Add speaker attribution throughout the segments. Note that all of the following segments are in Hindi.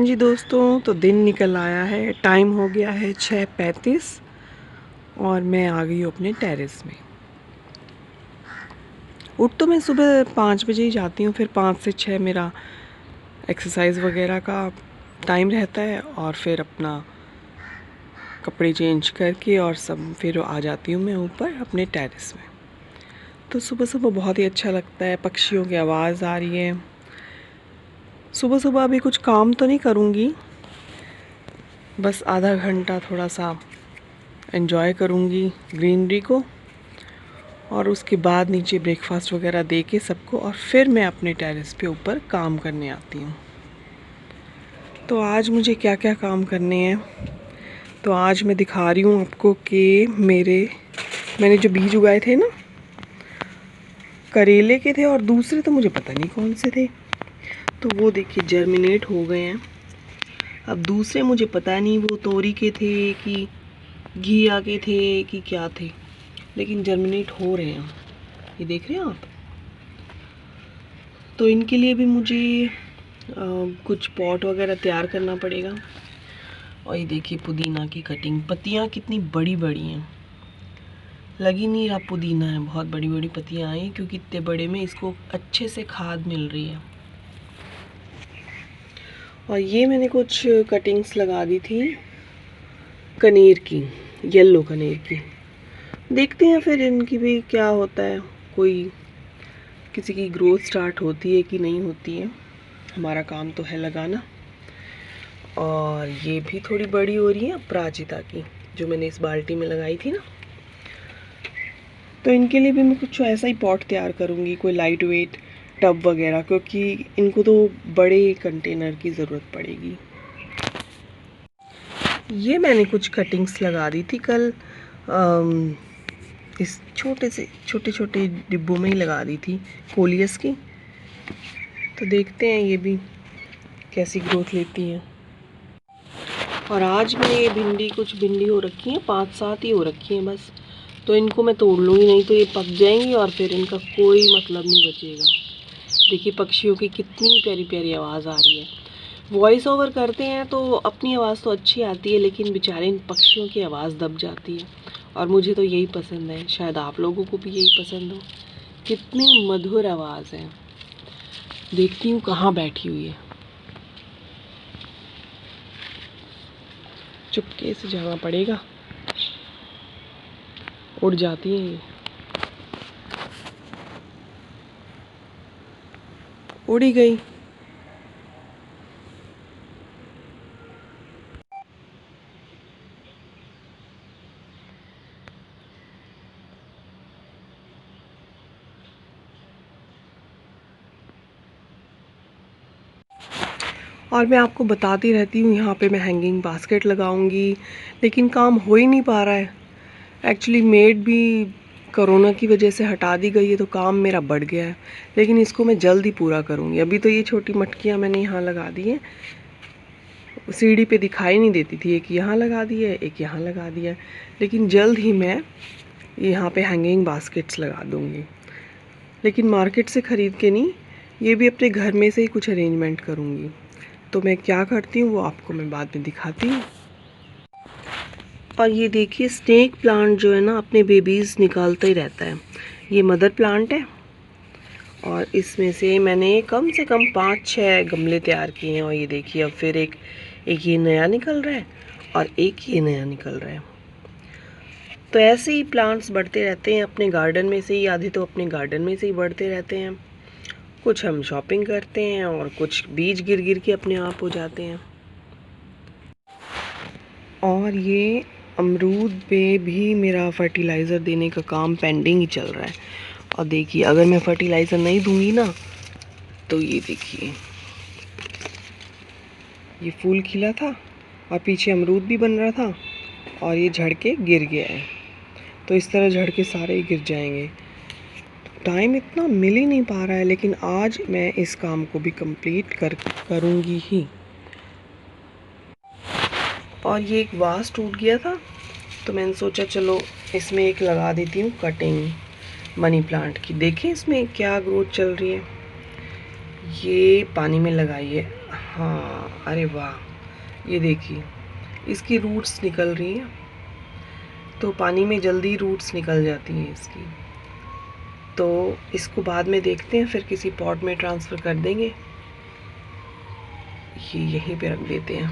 Speaker 1: जी दोस्तों, तो दिन निकल आया है, टाइम हो गया है 6:35 और मैं आ गई हूँ अपने टेरेस में। उठ तो मैं सुबह 5 बजे ही जाती हूँ, फिर 5 से 6 मेरा एक्सरसाइज वगैरह का टाइम रहता है और फिर अपना कपड़े चेंज करके और सब फिर आ जाती हूँ मैं ऊपर अपने टेरेस में। तो सुबह सुबह बहुत ही अच्छा लगता है, पक्षियों की आवाज़ आ रही है। सुबह सुबह अभी कुछ काम तो नहीं करूँगी, बस आधा घंटा थोड़ा सा एंजॉय करूँगी ग्रीनरी को और उसके बाद नीचे ब्रेकफास्ट वगैरह दे के सबको और फिर मैं अपने टेरेस पे ऊपर काम करने आती हूँ। तो आज मुझे क्या क्या काम करने हैं, तो आज मैं दिखा रही हूँ आपको कि मैंने जो बीज उगाए थे ना, करेले के थे और दूसरे तो मुझे पता नहीं कौन से थे, तो वो देखिए जर्मिनेट हो गए हैं। अब दूसरे मुझे पता नहीं वो तोरी के थे कि घिया के थे कि क्या थे, लेकिन जर्मिनेट हो रहे हैं। ये देख रहे हैं आप। तो इनके लिए भी मुझे कुछ पॉट वगैरह तैयार करना पड़ेगा। और ये देखिए पुदीना की कटिंग, पत्तियाँ कितनी बड़ी बड़ी हैं, लग ही नहीं रहा पुदीना है। बहुत बड़ी बड़ी पत्तियाँ आई क्योंकि इतने बड़े में इसको अच्छे से खाद मिल रही है। और ये मैंने कुछ कटिंग्स लगा दी थी कनेर की, येलो कनेर की। देखते हैं फिर इनकी भी क्या होता है, कोई किसी की ग्रोथ स्टार्ट होती है कि नहीं होती है। हमारा काम तो है लगाना। और ये भी थोड़ी बड़ी हो रही है अपराजिता की, जो मैंने इस बाल्टी में लगाई थी ना। तो इनके लिए भी मैं कुछ ऐसा ही पॉट तैयार करूँगी, कोई लाइट वेट टब वगैरह, क्योंकि इनको तो बड़े कंटेनर की ज़रूरत पड़ेगी। ये मैंने कुछ कटिंग्स लगा दी थी कल, इस छोटे छोटे डिब्बों में ही लगा दी थी कोलियस की। तो देखते हैं ये भी कैसी ग्रोथ लेती हैं। और आज में ये कुछ भिंडी हो रखी है, 5-7 ही हो रखी हैं बस। तो इनको मैं तोड़ लूँगी, नहीं तो ये पक जाएंगी और फिर इनका कोई मतलब नहीं बचेगा। देखिए पक्षियों की कितनी प्यारी प्यारी आवाज़ आ रही है। वॉइस ओवर करते हैं तो अपनी आवाज़ तो अच्छी आती है, लेकिन बेचारे इन पक्षियों की आवाज़ दब जाती है। और मुझे तो यही पसंद है, शायद आप लोगों को भी यही पसंद हो। कितनी मधुर आवाज़ है। देखती हूँ कहाँ बैठी हुई है, चुपके से जाना पड़ेगा। उड़ जाती है ये, उड़ी गई। और मैं आपको बताती रहती हूँ, यहाँ पे मैं हैंगिंग बास्केट लगाऊंगी, लेकिन काम हो ही नहीं पा रहा है। एक्चुअली मेड भी कोरोना की वजह से हटा दी गई है, तो काम मेरा बढ़ गया है, लेकिन इसको मैं जल्द ही पूरा करूँगी। अभी तो ये छोटी मटकियाँ मैंने यहाँ लगा दी हैं, सीढ़ी पे दिखाई नहीं देती थी, एक यहाँ लगा दी है, एक यहाँ लगा दिया है, लेकिन जल्द ही मैं यहाँ पे हैंगिंग बास्केट्स लगा दूँगी। लेकिन मार्केट से ख़रीद के नहीं, ये भी अपने घर में से ही कुछ अरेंजमेंट करूँगी। तो मैं क्या करती हूँ वो आपको मैं बाद में दिखाती हूँ। और ये देखिए स्नेक प्लांट जो है ना, अपने बेबीज़ निकालता ही रहता है। ये मदर प्लांट है और इसमें से मैंने कम से कम 5-6 गमले तैयार किए हैं। और ये देखिए अब फिर एक ये नया निकल रहा है और एक ये नया निकल रहा है। तो ऐसे ही प्लांट्स बढ़ते रहते हैं अपने गार्डन में से ही, आधे तो अपने गार्डन में से ही बढ़ते रहते हैं। कुछ हम शॉपिंग करते हैं और कुछ बीज गिर गिर के अपने आप हो जाते हैं। और ये अमरूद पे भी मेरा फर्टिलाइज़र देने का काम पेंडिंग ही चल रहा है। और देखिए अगर मैं फर्टिलाइज़र नहीं दूंगी ना, तो ये देखिए ये फूल खिला था और पीछे अमरूद भी बन रहा था और ये झड़ के गिर गया है। तो इस तरह झड़ के सारे ही गिर जाएंगे। टाइम इतना मिल ही नहीं पा रहा है, लेकिन आज मैं इस काम को भी कंप्लीट करूँगी ही। और ये एक वास टूट गया था, तो मैंने सोचा चलो इसमें एक लगा देती हूँ कटिंग मनी प्लांट की। देखें इसमें क्या ग्रोथ चल रही है। ये पानी में लगाई है, हाँ, अरे वाह, ये देखिए इसकी रूट्स निकल रही हैं, तो पानी में जल्दी रूट्स निकल जाती हैं इसकी। तो इसको बाद में देखते हैं, फिर किसी पॉट में ट्रांसफ़र कर देंगे। ये यहीं पे रख देते हैं।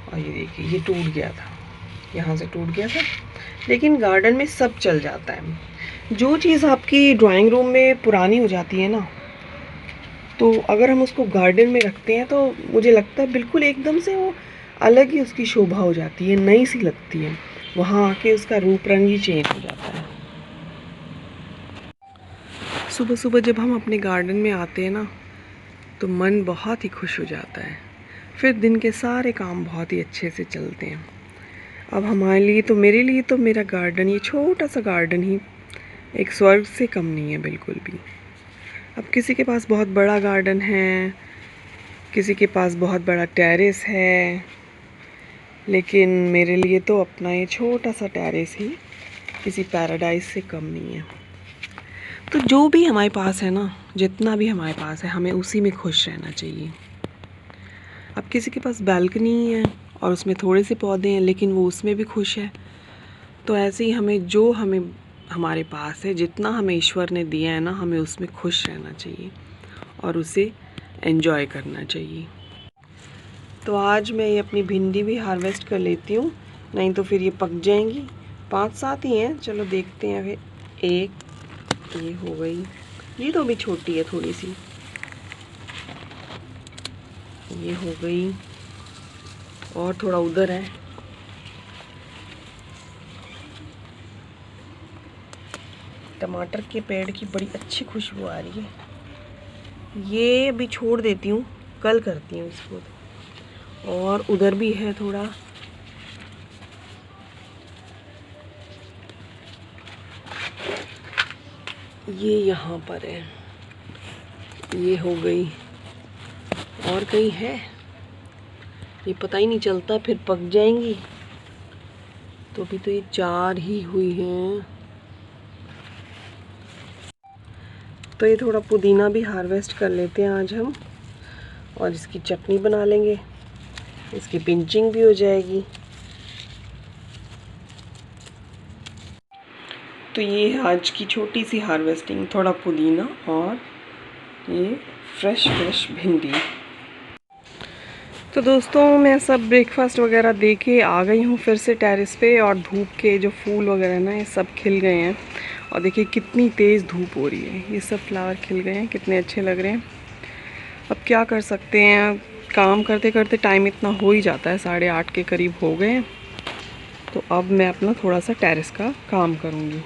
Speaker 1: और ये देखिए ये टूट गया था, यहाँ से टूट गया था, लेकिन गार्डन में सब चल जाता है। जो चीज़ आपकी ड्राइंग रूम में पुरानी हो जाती है ना, तो अगर हम उसको गार्डन में रखते हैं तो मुझे लगता है बिल्कुल एकदम से वो अलग ही उसकी शोभा हो जाती है, नई सी लगती है। वहाँ आके उसका रूप रंग ही चेंज हो जाता है। सुबह सुबह जब हम अपने गार्डन में आते हैं ना, तो मन बहुत ही खुश हो जाता है। फिर दिन के सारे काम बहुत ही अच्छे से चलते हैं। अब हमारे लिए तो, मेरे लिए तो मेरा गार्डन, ये छोटा सा गार्डन ही एक स्वर्ग से कम नहीं है बिल्कुल भी। अब किसी के पास बहुत बड़ा गार्डन है, किसी के पास बहुत बड़ा टेरेस है, लेकिन मेरे लिए तो अपना ये छोटा सा टेरेस ही किसी पैराडाइज से कम नहीं है। तो जो भी हमारे पास है ना, जितना भी हमारे पास है, हमें उसी में खुश रहना चाहिए। अब किसी के पास बालकनी है और उसमें थोड़े से पौधे हैं, लेकिन वो उसमें भी खुश है। तो ऐसे ही हमें हमारे पास है, जितना हमें ईश्वर ने दिया है ना, हमें उसमें खुश रहना चाहिए और उसे एंजॉय करना चाहिए। तो आज मैं ये अपनी भिंडी भी हार्वेस्ट कर लेती हूँ, नहीं तो फिर ये पक जाएंगी। 5-7 ही हैं, चलो देखते हैं। फिर एक ये हो गई, ये तो अभी छोटी है थोड़ी सी, ये हो गई, और थोड़ा उधर है। टमाटर के पेड़ की बड़ी अच्छी खुशबू आ रही है। ये अभी छोड़ देती हूँ, कल करती हूँ इसको। और उधर भी है थोड़ा, ये यहाँ पर है, ये हो गई, और कहीं है, ये पता ही नहीं चलता, फिर पक जाएंगी। तो अभी तो ये 4 ही हुई हैं। तो ये थोड़ा पुदीना भी हार्वेस्ट कर लेते हैं आज हम, और इसकी चटनी बना लेंगे, इसकी पिंचिंग भी हो जाएगी। तो ये आज की छोटी सी हार्वेस्टिंग, थोड़ा पुदीना और ये फ्रेश भिंडी। तो दोस्तों मैं सब ब्रेकफास्ट वगैरह दे के आ गई हूँ फिर से टेरेस पे, और धूप के जो फूल वगैरह ना, ये सब खिल गए हैं। और देखिए कितनी तेज़ धूप हो रही है, ये सब फ्लावर खिल गए हैं, कितने अच्छे लग रहे हैं। अब क्या कर सकते हैं, काम करते करते टाइम इतना हो ही जाता है, 8:30 के करीब हो गए हैं। तो अब मैं अपना थोड़ा सा टेरेस का काम करूँगी।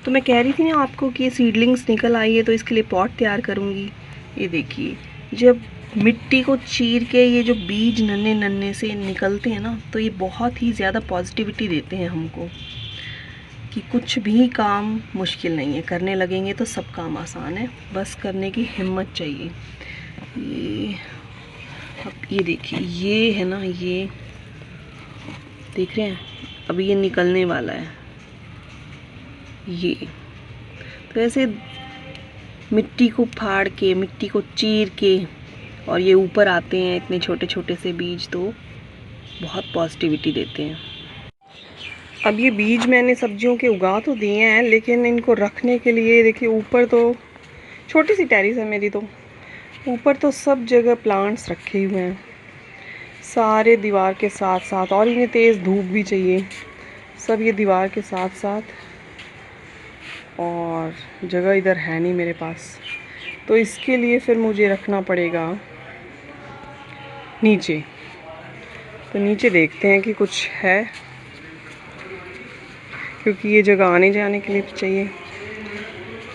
Speaker 1: तो मैं कह रही थी ना आपको कि ये सीडलिंग्स निकल आई है, तो इसके लिए पॉट तैयार करूँगी। ये देखिए, जब मिट्टी को चीर के ये जो बीज नन्हे नन्हे से निकलते हैं ना, तो ये बहुत ही ज़्यादा पॉजिटिविटी देते हैं हमको, कि कुछ भी काम मुश्किल नहीं है, करने लगेंगे तो सब काम आसान है, बस करने की हिम्मत चाहिए। ये अब ये देखिए, ये है ना, ये देख रहे हैं, अभी ये निकलने वाला है। ये तो ऐसे मिट्टी को फाड़ के, मिट्टी को चीर के, और ये ऊपर आते हैं इतने छोटे छोटे से बीज, तो बहुत पॉजिटिविटी देते हैं। अब ये बीज मैंने सब्जियों के उगा तो दिए हैं, लेकिन इनको रखने के लिए देखिए, ऊपर तो छोटी सी टेरेस है मेरी, तो ऊपर तो सब जगह प्लांट्स रखे हुए हैं, सारे दीवार के साथ साथ, और इन्हें तेज़ धूप भी चाहिए, सब ये दीवार के साथ साथ। और जगह इधर है नहीं मेरे पास, तो इसके लिए फिर मुझे रखना पड़ेगा नीचे। तो नीचे देखते हैं कि कुछ है, क्योंकि ये जगह आने जाने के लिए भी चाहिए।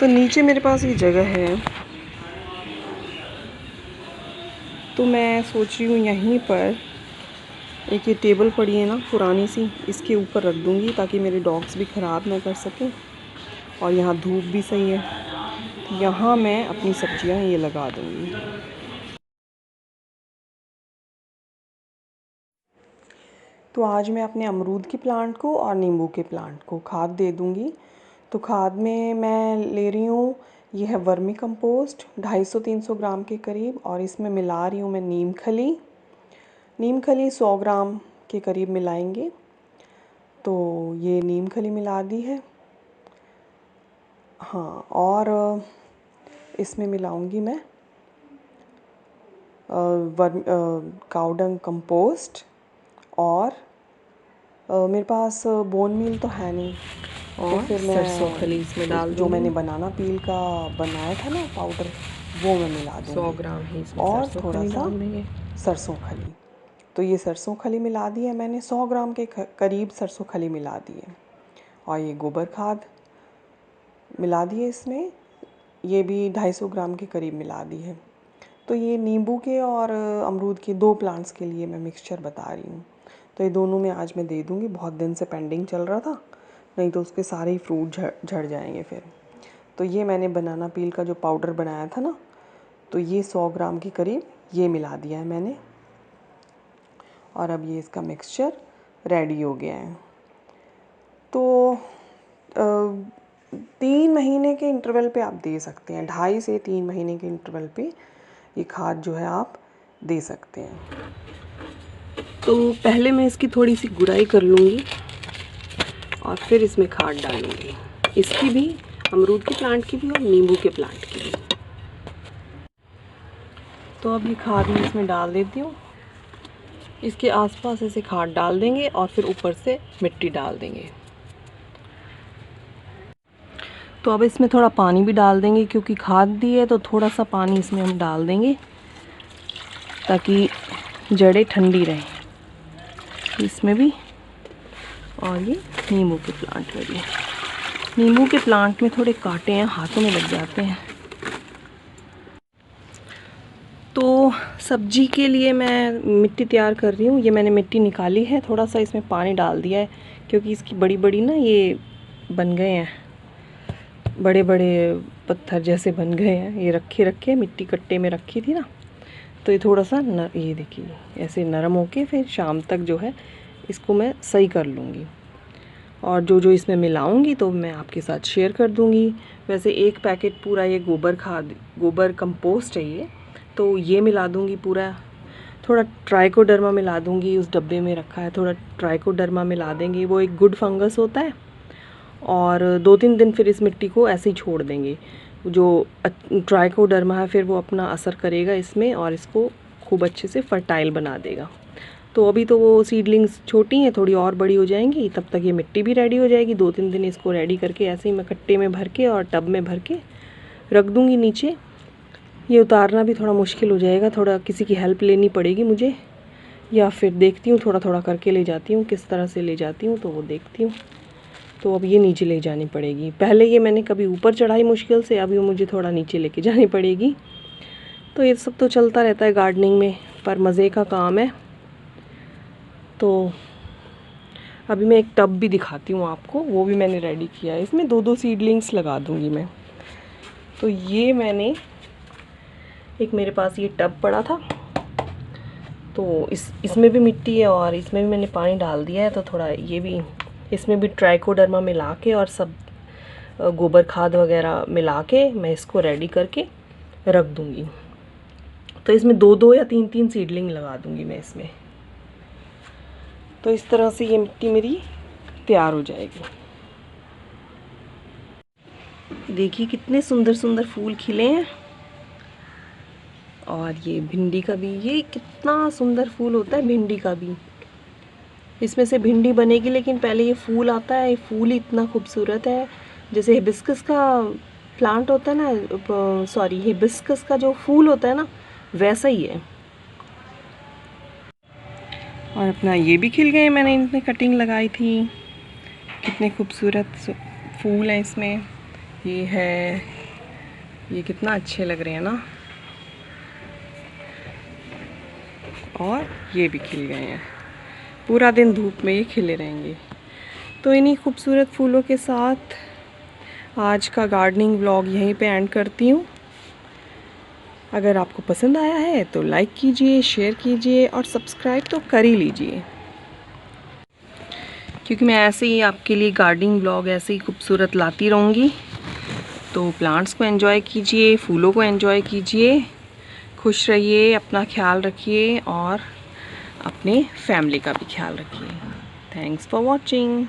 Speaker 1: तो नीचे मेरे पास ये जगह है, तो मैं सोच रही हूँ यहीं पर एक ये टेबल पड़ी है ना पुरानी सी, इसके ऊपर रख दूँगी, ताकि मेरे डॉग्स भी ख़राब ना कर सकें, और यहाँ धूप भी सही है, तो यहाँ मैं अपनी सब्जियाँ ये लगा दूँगी। तो आज मैं अपने अमरूद के प्लांट को और नींबू के प्लांट को खाद दे दूँगी। तो खाद में मैं ले रही हूँ ये है वर्मी कंपोस्ट 250-300 ग्राम के करीब, और इसमें मिला रही हूँ मैं नीम खली। नीम खली 100 ग्राम के करीब मिलाएंगे। तो ये नीम खली मिला दी है। हाँ, और इसमें मिलाऊंगी मैं काउडंग कंपोस्ट, और मेरे पास बोन मील तो है नहीं, और तो फिर मैं
Speaker 2: सरसों खली इसमें डाल
Speaker 1: जो मैंने बनाना पील का बनाया था ना पाउडर, वो मैं मिला दूँगी।
Speaker 2: 100 ग्राम ही इसमें
Speaker 1: और
Speaker 2: सरसों
Speaker 1: थोड़ा
Speaker 2: खली
Speaker 1: सा
Speaker 2: डाल देंगे।
Speaker 1: सरसों खली। तो ये सरसों खली मिला दी है मैंने, 100 ग्राम के करीब सरसों खली मिला दी है। और ये गोबर खाद मिला दी है इसमें, ये भी 250 ग्राम के करीब मिला दी है। तो ये नींबू के और अमरूद के 2 प्लांट्स के लिए मैं मिक्सचर बता रही हूँ। तो ये दोनों में आज मैं दे दूँगी, बहुत दिन से पेंडिंग चल रहा था, नहीं तो उसके सारे ही फ्रूट झड़ जाएंगे फिर। तो ये मैंने बनाना पील का जो पाउडर बनाया था ना, तो ये 100 ग्राम के करीब ये मिला दिया है मैंने, और अब ये इसका मिक्सचर रेडी हो गया है। तो 3 महीने के इंटरवल पे आप दे सकते हैं, 2.5 से 3 महीने के इंटरवल पे ये खाद जो है आप दे सकते हैं।
Speaker 2: तो पहले मैं इसकी थोड़ी सी गुड़ाई कर लूँगी और फिर इसमें खाद डालूँगी, इसकी भी, अमरूद के प्लांट की भी और नींबू के प्लांट की भी। तो अब ये खाद मैं इसमें डाल देती हूँ। इसके आसपास ऐसे खाद डाल देंगे और फिर ऊपर से मिट्टी डाल देंगे। तो अब इसमें थोड़ा पानी भी डाल देंगे, क्योंकि खाद दी है तो थोड़ा सा पानी इसमें हम डाल देंगे ताकि जड़ें ठंडी रहें इसमें भी, और ये नींबू के प्लांट में भी। नींबू के प्लांट में थोड़े कांटे हैं, हाथों में लग जाते हैं। तो सब्जी के लिए मैं मिट्टी तैयार कर रही हूँ। ये मैंने मिट्टी निकाली है, थोड़ा सा इसमें पानी डाल दिया है, क्योंकि इसकी बड़ी बड़ी ना ये बन गए हैं, बड़े बड़े पत्थर जैसे बन गए हैं। ये रखे मिट्टी कट्टे में रखी थी ना, तो ये थोड़ा सा ये देखिए ऐसे नरम होके फिर शाम तक जो है इसको मैं सही कर लूँगी, और जो इसमें मिलाऊंगी तो मैं आपके साथ शेयर कर दूँगी। वैसे 1 पैकेट पूरा ये गोबर कंपोस्ट है ये, तो ये मिला दूँगी पूरा। थोड़ा ट्राइकोडर्मा मिला दूँगी, उस डब्बे में रखा है, थोड़ा ट्राइकोडर्मा मिला देंगे, वो एक गुड फंगस होता है। और 2-3 दिन फिर इस मिट्टी को ऐसे ही छोड़ देंगे। जो ट्राइकोडर्मा है फिर वो अपना असर करेगा इसमें और इसको खूब अच्छे से फर्टाइल बना देगा। तो अभी तो वो सीडलिंग्स छोटी हैं, थोड़ी और बड़ी हो जाएंगी, तब तक ये मिट्टी भी रेडी हो जाएगी। 2-3 दिन इसको रेडी करके ऐसे ही मैं कट्टे में भर के और टब में भर के रख दूँगी नीचे। ये उतारना भी थोड़ा मुश्किल हो जाएगा, थोड़ा किसी की हेल्प लेनी पड़ेगी मुझे, या फिर देखती हूँ थोड़ा थोड़ा करके ले जाती हूँ, किस तरह से ले जाती हूँ तो वो देखती हूँ। तो अब ये नीचे ले जानी पड़ेगी। पहले ये मैंने कभी ऊपर चढ़ाई मुश्किल से, अभी मुझे थोड़ा नीचे लेके जानी पड़ेगी। तो ये सब तो चलता रहता है गार्डनिंग में, पर मज़े का काम है। तो अभी मैं एक टब भी दिखाती हूँ आपको, वो भी मैंने रेडी किया है। इसमें 2-2 सीडलिंग्स लगा दूँगी मैं। तो ये मैंने एक, मेरे पास ये टब पड़ा था, तो इसमें भी मिट्टी है और इसमें भी मैंने पानी डाल दिया है। तो थोड़ा ये भी, इसमें भी ट्राइकोडर्मा मिला के और सब गोबर खाद वगैरह मिला के मैं इसको रेडी करके रख दूँगी। तो इसमें 2-2 या 3-3 सीडलिंग लगा दूँगी मैं इसमें। तो इस तरह से ये मिट्टी मेरी तैयार हो जाएगी। देखिए कितने सुंदर सुंदर फूल खिले हैं। और ये भिंडी का भी, ये कितना सुंदर फूल होता है भिंडी का भी। इसमें से भिंडी बनेगी, लेकिन पहले ये फूल आता है। ये फूल ही इतना खूबसूरत है, जैसे हिबिस्कस का प्लांट होता है ना, सॉरी हिबिस्कस का जो फूल होता है ना, वैसा ही है। और अपना ये भी खिल गए, मैंने इनमें कटिंग लगाई थी। कितने खूबसूरत फूल हैं इसमें। ये है, ये कितना अच्छे लग रहे हैं ना। और ये भी खिल गए हैं, पूरा दिन धूप में ये खिले रहेंगे। तो इन्हीं खूबसूरत फूलों के साथ आज का गार्डनिंग व्लॉग यहीं पे एंड करती हूँ। अगर आपको पसंद आया है तो लाइक कीजिए, शेयर कीजिए और सब्सक्राइब तो कर ही लीजिए, क्योंकि मैं ऐसे ही आपके लिए गार्डनिंग व्लॉग ऐसे ही खूबसूरत लाती रहूँगी। तो प्लांट्स को एंजॉय कीजिए, फूलों को एंजॉय कीजिए, खुश रहिए, अपना ख्याल रखिए और अपने फैमिली का भी ख्याल रखिए। Thanks for watching.